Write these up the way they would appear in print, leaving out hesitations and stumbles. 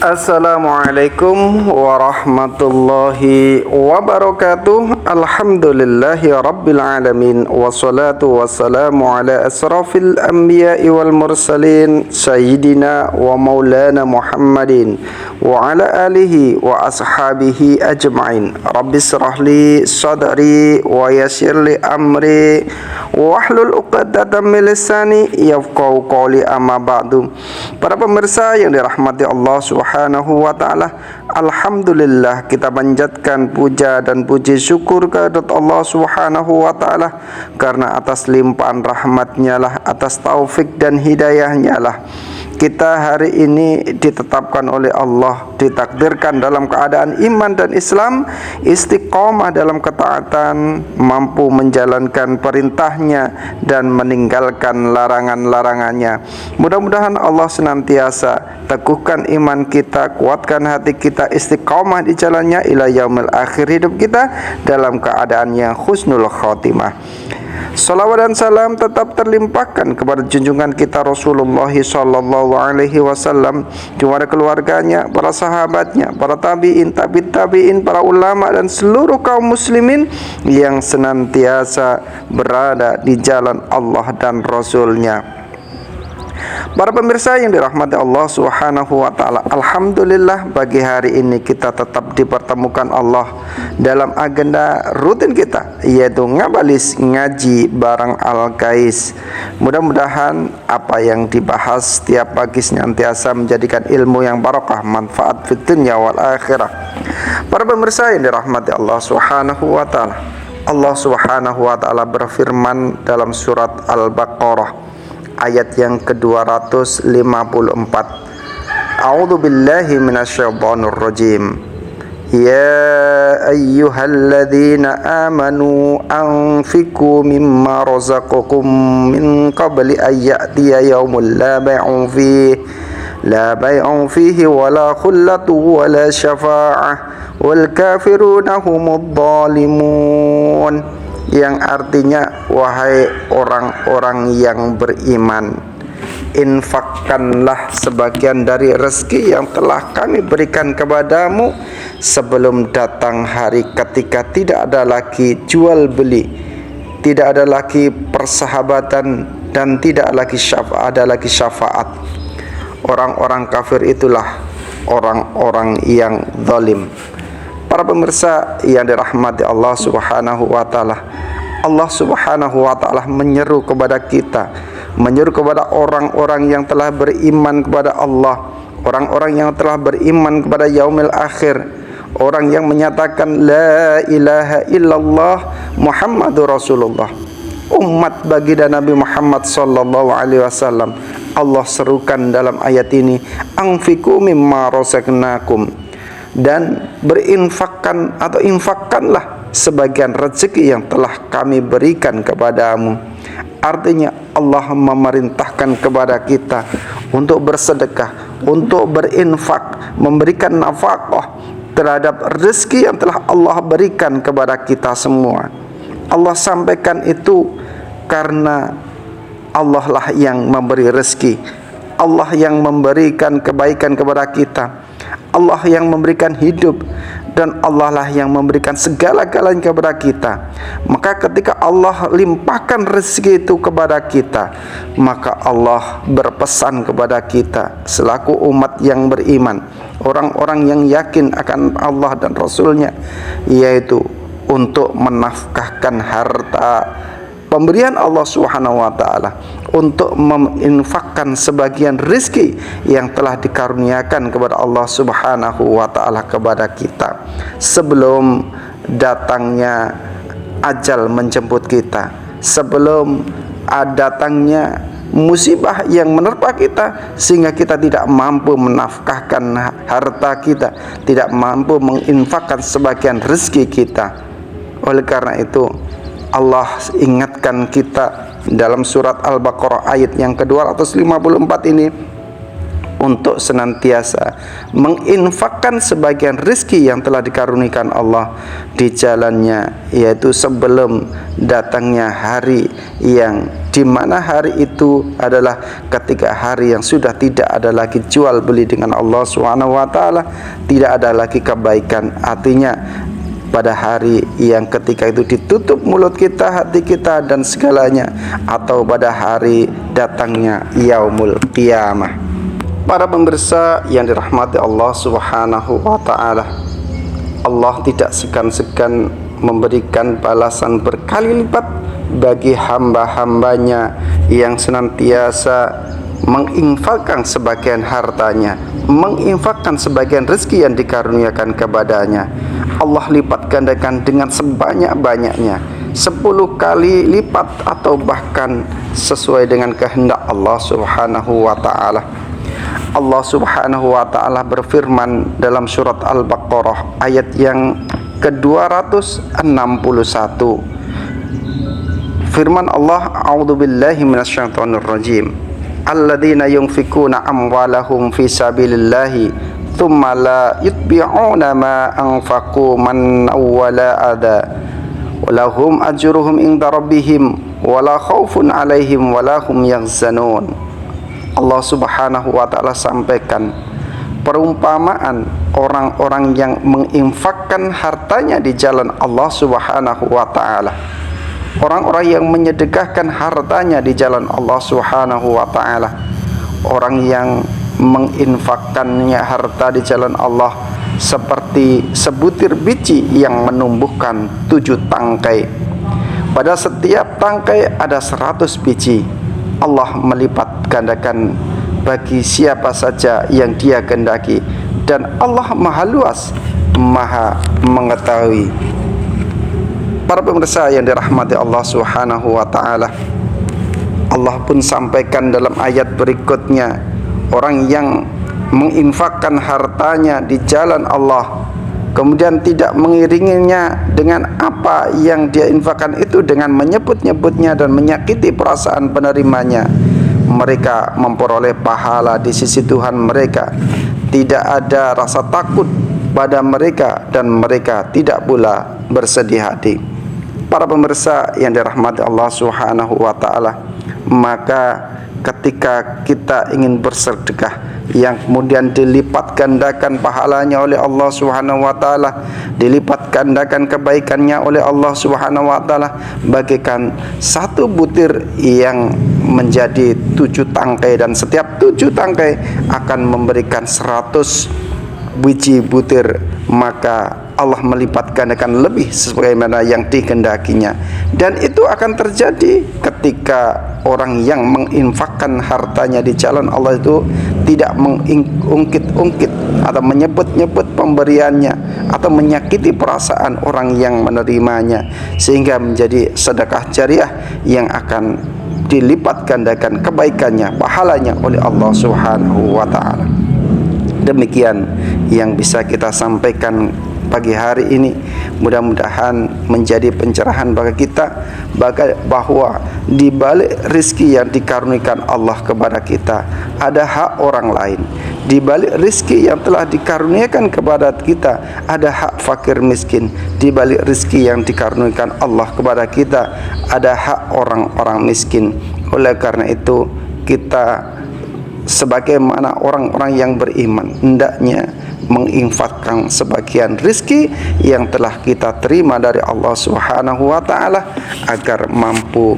Assalamualaikum warahmatullahi wabarakatuh. Alhamdulillahi rabbil alamin. Wassalatu wassalamu ala asrafil anbiya'i wal mursalin Sayyidina wa maulana Muhammadin wa ala alihi wa ashabihi ajma'in. Rabbi srahli sadri wa yassirli amri wahlul uqdatan min lisani yafqahu qawli, amma ba'du. Para pemirsa yang dirahmati Allah Subhanahu wa ta'ala, alhamdulillah kita panjatkan puja dan puji syukur kehadirat Allah Subhanahu wa ta'ala, karena atas limpahan rahmatnya lah, atas taufik dan hidayahnya lah kita hari ini ditetapkan oleh Allah, ditakdirkan dalam keadaan iman dan Islam, istiqomah dalam ketaatan, mampu menjalankan perintahnya dan meninggalkan larangan-larangannya. Mudah-mudahan Allah senantiasa teguhkan iman kita, kuatkan hati kita, istiqomah di jalannya ila yaumil akhir hidup kita dalam keadaan yang husnul khotimah. Salawat dan salam tetap terlimpahkan kepada junjungan kita Rasulullah sallallahu alaihi wasallam, kepada keluarganya, para sahabatnya, para tabi'in, tabi'in, para ulama dan seluruh kaum muslimin yang senantiasa berada di jalan Allah dan Rasulnya. Para pemirsa yang dirahmati Allah Subhanahu wa ta'ala, alhamdulillah pagi hari ini kita tetap dipertemukan Allah dalam agenda rutin kita, yaitu ngabalis ngaji bareng Al-Kais. Mudah-mudahan apa yang dibahas setiap pagi senantiasa menjadikan ilmu yang barokah, manfaat fid dunya wal akhirah. Para pemirsa yang dirahmati Allah Subhanahu wa ta'ala, Allah Subhanahu wa ta'ala berfirman dalam surat Al-Baqarah ayat yang ke-254. A'udzu billahi minasyaitonir rajim. Ya ayyuhalladzina amanu anfiqu mimma razaqakum min qabli an ya'tiya yaumun la bai'un fihi wala khullatu wala syafa'ah wal kafiruna humudz zalimun. Yang artinya, wahai orang-orang yang beriman, infakkanlah sebagian dari rezeki yang telah kami berikan kepadamu sebelum datang hari ketika tidak ada lagi jual beli, tidak ada lagi persahabatan, dan tidak lagi ada lagi syafaat. Orang-orang kafir itulah orang-orang yang zalim. Para pemirsa yang dirahmati Allah Subhanahu wa ta'ala, Allah Subhanahu wa ta'ala menyeru kepada kita, menyeru kepada orang-orang yang telah beriman kepada Allah, orang-orang yang telah beriman kepada yaumil akhir, orang yang menyatakan la ilaha illallah Muhammadur Rasulullah, umat baginda Nabi Muhammad sallallahu alaihi wasallam. Allah serukan dalam ayat ini, anfiqu mimma razaqnakum, dan berinfakkan atau infakkanlah sebagian rezeki yang telah kami berikan kepadamu. Artinya Allah memerintahkan kepada kita untuk bersedekah, untuk berinfak, memberikan nafkah terhadap rezeki yang telah Allah berikan kepada kita semua. Allah sampaikan itu karena Allah lah yang memberi rezeki, Allah yang memberikan kebaikan kepada kita, Allah yang memberikan hidup, dan Allah lah yang memberikan segala-galanya kepada kita. Maka ketika Allah limpahkan rezeki itu kepada kita, maka Allah berpesan kepada kita selaku umat yang beriman, orang-orang yang yakin akan Allah dan Rasulnya, yaitu untuk menafkahkan harta pemberian Allah Subhanahu wa ta'ala, untuk menginfakkan sebagian rizki yang telah dikaruniakan kepada Allah Subhanahu wa ta'ala kepada kita sebelum datangnya ajal menjemput kita, sebelum datangnya musibah yang menerpa kita sehingga kita tidak mampu menafkahkan harta kita, tidak mampu menginfakkan sebagian rezeki kita. Oleh karena itu Allah ingatkan kita dalam surat Al-Baqarah ayat yang ke-254 ini untuk senantiasa menginfakkan sebagian rezeki yang telah dikarunikan Allah di jalannya, yaitu sebelum datangnya hari yang di mana hari itu adalah ketika hari yang sudah tidak ada lagi jual beli dengan Allah Subhanahu wa taala, tidak ada lagi kebaikan. Artinya pada hari yang ketika itu ditutup mulut kita, hati kita dan segalanya, atau pada hari datangnya yaumul qiyamah. Para pemirsa yang dirahmati Allah Subhanahu wa taala, Allah tidak segan-segan memberikan balasan berkali lipat bagi hamba-hambanya yang senantiasa menginfakkan sebagian hartanya, menginfakkan sebagian rezeki yang dikaruniakan kepadanya. Allah lipat gandakan dengan sebanyak-banyaknya, 10 kali lipat atau bahkan sesuai dengan kehendak Allah Subhanahu wa taala. Allah Subhanahu wa taala berfirman dalam surat Al-Baqarah ayat yang ke-261. Firman Allah, a'udzubillahi minasyaitonir rajim. Alladzina yunfikuna amwalahum fi sabilillahi thumma la yutbi'una ma anfaqu mannaw wala adha walahum ajruhum inda rabbihim wala khaufun 'alaihim wala hum yahzanun. Allah Subhanahu wa taala sampaikan perumpamaan orang-orang yang menginfakkan hartanya di jalan Allah Subhanahu wa taala. Orang-orang yang menyedekahkan hartanya di jalan Allah Subhanahu wa taala. Orang yang menginfakkannya harta di jalan Allah seperti sebutir biji yang menumbuhkan 7 tangkai. Pada setiap tangkai ada 100 biji. Allah melipat gandakan bagi siapa saja yang Dia kehendaki, dan Allah Maha luas, Maha mengetahui. Para pemirsa yang dirahmati Allah Subhanahu wa taala, Allah pun sampaikan dalam ayat berikutnya, orang yang menginfakkan hartanya di jalan Allah kemudian tidak mengiringinya dengan apa yang dia infakkan itu dengan menyebut-nyebutnya dan menyakiti perasaan penerimanya, mereka memperoleh pahala di sisi Tuhan mereka. Tidak ada rasa takut pada mereka dan mereka tidak pula bersedih hati. Para pemirsa yang dirahmati Allah Subhanahu wa taala, maka ketika kita ingin bersedekah yang kemudian dilipat gandakan pahalanya oleh Allah Subhanahu wa taala, dilipat gandakan kebaikannya oleh Allah Subhanahu wa taala, bagaikan 1 butir yang menjadi 7 tangkai, dan setiap 7 tangkai akan memberikan 100 biji butir, maka Allah melipat gandakan lebih sebagaimana yang dikehendakinya. Dan itu akan terjadi ketika orang yang menginfakkan hartanya di jalan Allah itu tidak mengungkit-ungkit atau menyebut-nyebut pemberiannya atau menyakiti perasaan orang yang menerimanya, sehingga menjadi sedekah jariah yang akan dilipat gandakan kebaikannya, pahalanya oleh Allah Subhanahu wa taala. Demikian yang bisa kita sampaikan pagi hari ini. Mudah-mudahan menjadi pencerahan bagi kita bahwa di balik rizki yang dikarunikan Allah kepada kita ada hak orang lain. Di balik rizki yang telah dikaruniakan kepada kita ada hak fakir miskin. Di balik rizki yang dikaruniakan Allah kepada kita ada hak orang-orang miskin. Oleh karena itu, kita sebagaimana orang-orang yang beriman hendaknya menginfakkan sebagian rizki yang telah kita terima dari Allah Subhanahu wa taala agar mampu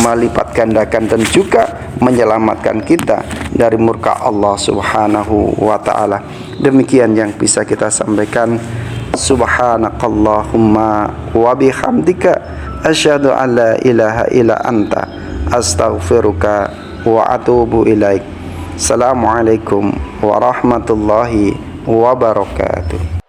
melipat gandakan dan juga menyelamatkan kita dari murka Allah Subhanahu wa taala. Demikian yang bisa kita sampaikan. Subhanakallahumma wa bihamdika asyhadu an la ilaha illa anta astaghfiruka wa atubu ilaik. Assalamualaikum warahmatullahi wabarakatuh.